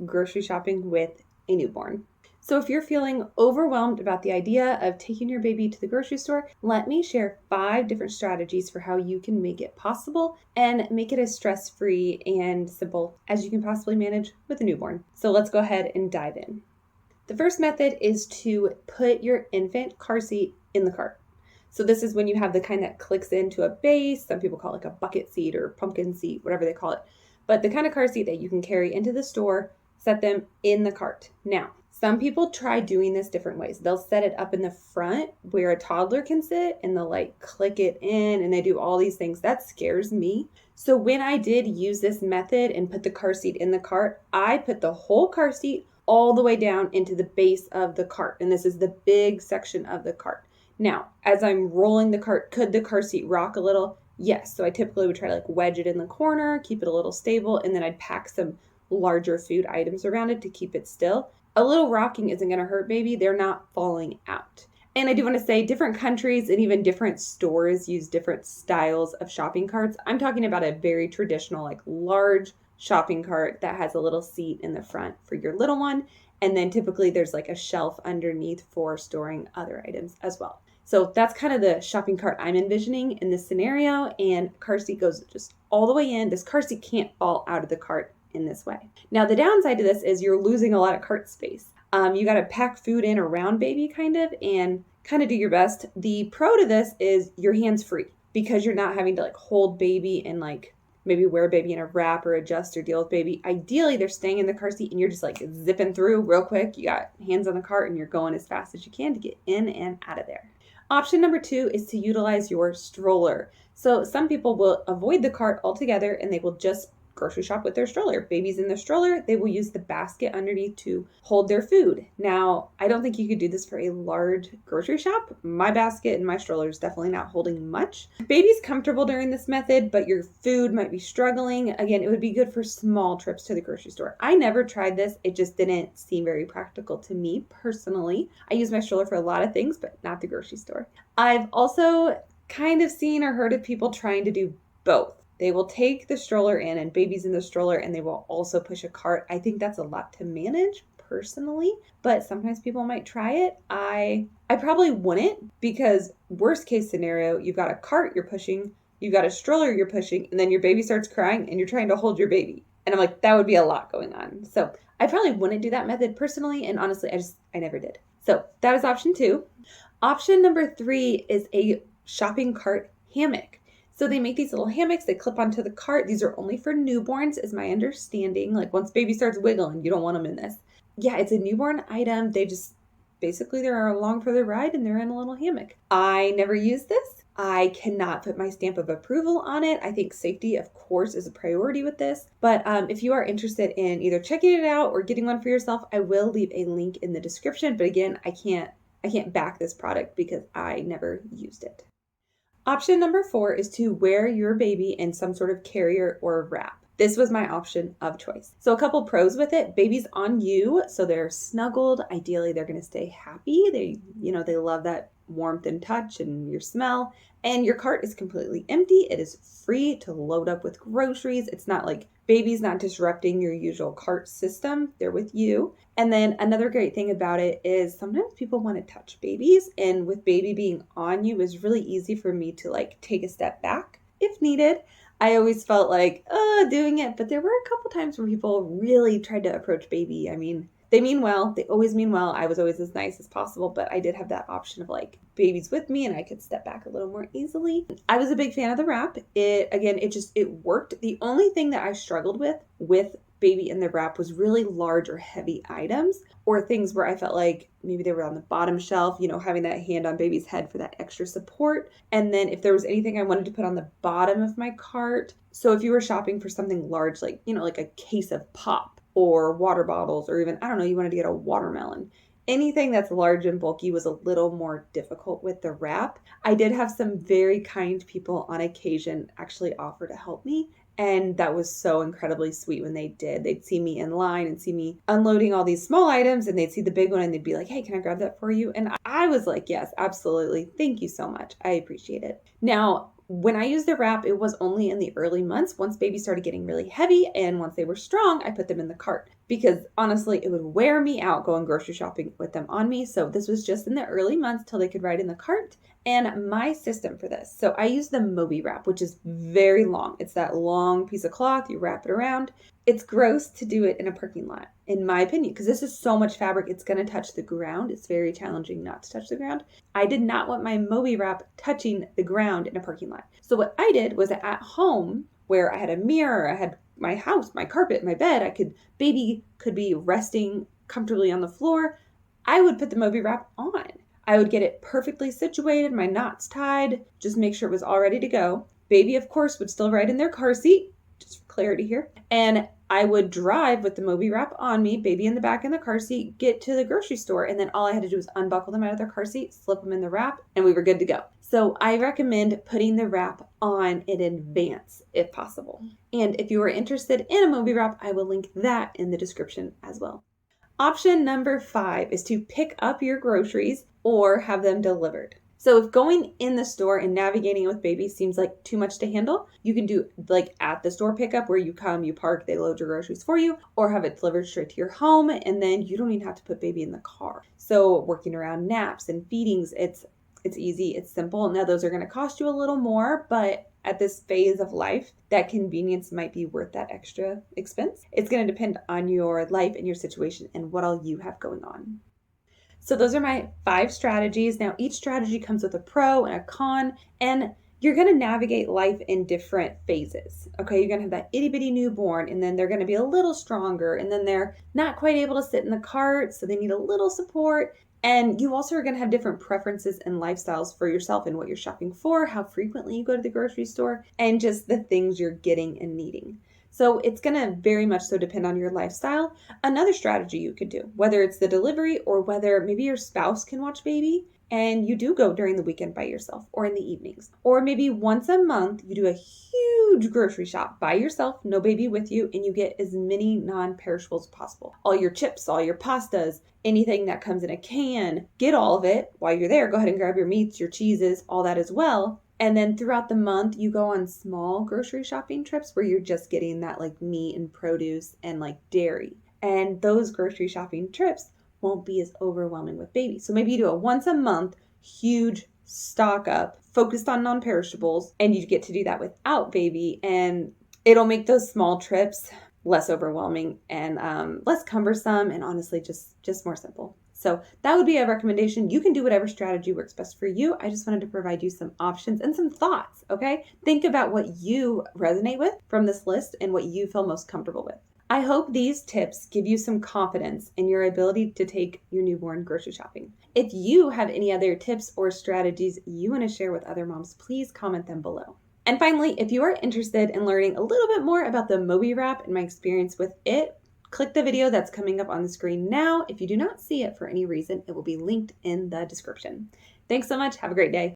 grocery shopping with a newborn. So if you're feeling overwhelmed about the idea of taking your baby to the grocery store, let me share 5 different strategies for how you can make it possible and make it as stress-free and simple as you can possibly manage with a newborn. So let's go ahead and dive in. The first method is to put your infant car seat in the cart. So this is when you have the kind that clicks into a base. Some people call it like a bucket seat or pumpkin seat, whatever they call it. But the kind of car seat that you can carry into the store, set them in the cart. Now, some people try doing this different ways. They'll set it up in the front where a toddler can sit and they'll like click it in and they do all these things. That scares me. So when I did use this method and put the car seat in the cart, I put the whole car seat all the way down into the base of the cart. And this is the big section of the cart. Now, as I'm rolling the cart, could the car seat rock a little? Yes. So I typically would try to like wedge it in the corner, keep it a little stable, and then I'd pack some larger food items around it to keep it still. A little rocking isn't going to hurt baby. They're not falling out. And I do want to say different countries and even different stores use different styles of shopping carts. I'm talking about a very traditional, like large shopping cart that has a little seat in the front for your little one. And then typically there's like a shelf underneath for storing other items as well. So that's kind of the shopping cart I'm envisioning in this scenario. And car seat goes just all the way in. This car seat can't fall out of the cart in this way. Now, the downside to this is you're losing a lot of cart space. You got to pack food in around baby and kind of do your best. The pro to this is your hands free because you're not having to like hold baby and like maybe wear baby in a wrap or adjust or deal with baby. Ideally, they're staying in the car seat and you're just like zipping through real quick. You got hands on the cart and you're going as fast as you can to get in and out of there. Option number 2 is to utilize your stroller. So some people will avoid the cart altogether and they will just grocery shop with their stroller. Baby's in the stroller, they will use the basket underneath to hold their food. Now, I don't think you could do this for a large grocery shop. My basket and my stroller is definitely not holding much. Baby's comfortable during this method, but your food might be struggling. Again, it would be good for small trips to the grocery store. I never tried this. It just didn't seem very practical to me personally. I use my stroller for a lot of things, but not the grocery store. I've also kind of seen or heard of people trying to do both. They will take the stroller in and baby's in the stroller and they will also push a cart. I think that's a lot to manage personally, but sometimes people might try it. I probably wouldn't because worst case scenario, you've got a cart you're pushing, you've got a stroller you're pushing, and then your baby starts crying and you're trying to hold your baby. And I'm like, that would be a lot going on. So I probably wouldn't do that method personally. And honestly, I never did. So that is option 2. Option number 3 is a shopping cart hammock. So they make these little hammocks, they clip onto the cart. These are only for newborns is my understanding. Like once baby starts wiggling, you don't want them in this. Yeah, it's a newborn item. They're along for the ride and they're in a little hammock. I never use this. I cannot put my stamp of approval on it. I think safety, of course, is a priority with this. But if you are interested in either checking it out or getting one for yourself, I will leave a link in the description. But again, I can't back this product because I never used it. Option number 4 is to wear your baby in some sort of carrier or wrap. This was my option of choice. So a couple pros with it. Baby's on you, so they're snuggled. Ideally, they're going to stay happy. They love that warmth and touch and your smell. And your cart is completely empty. It is free to load up with groceries. It's not like baby's not disrupting your usual cart system. They're with you. And then another great thing about it is sometimes people want to touch babies. And with baby being on you, it's really easy for me to like take a step back if needed. I always felt like, doing it. But there were a couple times where people really tried to approach baby. I mean, they mean well. They always mean well. I was always as nice as possible, but I did have that option of like baby's with me and I could step back a little more easily. I was a big fan of the wrap. It worked. The only thing that I struggled with baby in the wrap was really large or heavy items or things where I felt like maybe they were on the bottom shelf, having that hand on baby's head for that extra support. And then if there was anything I wanted to put on the bottom of my cart. So if you were shopping for something large, like a case of pop, or water bottles, or even, you wanted to get a watermelon. Anything that's large and bulky was a little more difficult with the wrap. I did have some very kind people on occasion actually offer to help me. And that was so incredibly sweet when they did. They'd see me in line and see me unloading all these small items and they'd see the big one and they'd be like, hey, can I grab that for you? And I was like, yes, absolutely. Thank you so much. I appreciate it. Now, When I used the wrap, it was only in the early months. Once babies started getting really heavy and once they were strong, I put them in the cart because honestly, it would wear me out going grocery shopping with them on me. So this was just in the early months till they could ride in the cart. And my system for this, so I use the Moby wrap, which is very long. It's that long piece of cloth, you wrap it around. It's gross to do it in a parking lot, in my opinion, because this is so much fabric, it's going to touch the ground. It's very challenging not to touch the ground. I did not want my Moby wrap touching the ground in a parking lot. So what I did was at home, where I had a mirror, I had my house, my carpet, my bed, baby could be resting comfortably on the floor. I would put the Moby wrap on. I would get it perfectly situated, my knots tied, just make sure it was all ready to go. Baby, of course, would still ride in their car seat, just for clarity here. And I would drive with the Moby wrap on me, baby in the back in the car seat, get to the grocery store, and then all I had to do was unbuckle them out of their car seat, slip them in the wrap, and we were good to go. So I recommend putting the wrap on in advance if possible. And if you are interested in a Moby wrap, I will link that in the description as well. Option number 5 is to pick up your groceries or have them delivered. So if going in the store and navigating with baby seems like too much to handle, you can do like at the store pickup where you come, you park, they load your groceries for you, or have it delivered straight to your home, and then you don't even have to put baby in the car. So working around naps and feedings, it's easy, it's simple. Now those are going to cost you a little more, but at this phase of life, that convenience might be worth that extra expense. It's going to depend on your life and your situation and what all you have going on. So those are my 5 strategies. Now each strategy comes with a pro and a con, and you're going to navigate life in different phases. Okay, you're going to have that itty bitty newborn, and then they're going to be a little stronger, and then they're not quite able to sit in the cart, so they need a little support. And you also are going to have different preferences and lifestyles for yourself and what you're shopping for, how frequently you go to the grocery store, and just the things you're getting and needing. So it's going to very much so depend on your lifestyle. Another strategy you could do, whether it's the delivery or whether maybe your spouse can watch baby and you do go during the weekend by yourself or in the evenings. Or maybe once a month you do a huge grocery shop by yourself, no baby with you, and you get as many non-perishables as possible. All your chips, all your pastas, anything that comes in a can, get all of it while you're there. Go ahead and grab your meats, your cheeses, all that as well. And then throughout the month, you go on small grocery shopping trips where you're just getting that like meat and produce and like dairy. And those grocery shopping trips won't be as overwhelming with baby. So maybe you do a once a month, huge stock up, focused on non-perishables, and you get to do that without baby. And it'll make those small trips less overwhelming and less cumbersome and honestly just more simple. So that would be a recommendation. You can do whatever strategy works best for you. I just wanted to provide you some options and some thoughts, okay? Think about what you resonate with from this list and what you feel most comfortable with. I hope these tips give you some confidence in your ability to take your newborn grocery shopping. If you have any other tips or strategies you want to share with other moms, please comment them below. And finally, if you are interested in learning a little bit more about the Moby wrap and my experience with it, click the video that's coming up on the screen now. If you do not see it for any reason, it will be linked in the description. Thanks so much. Have a great day.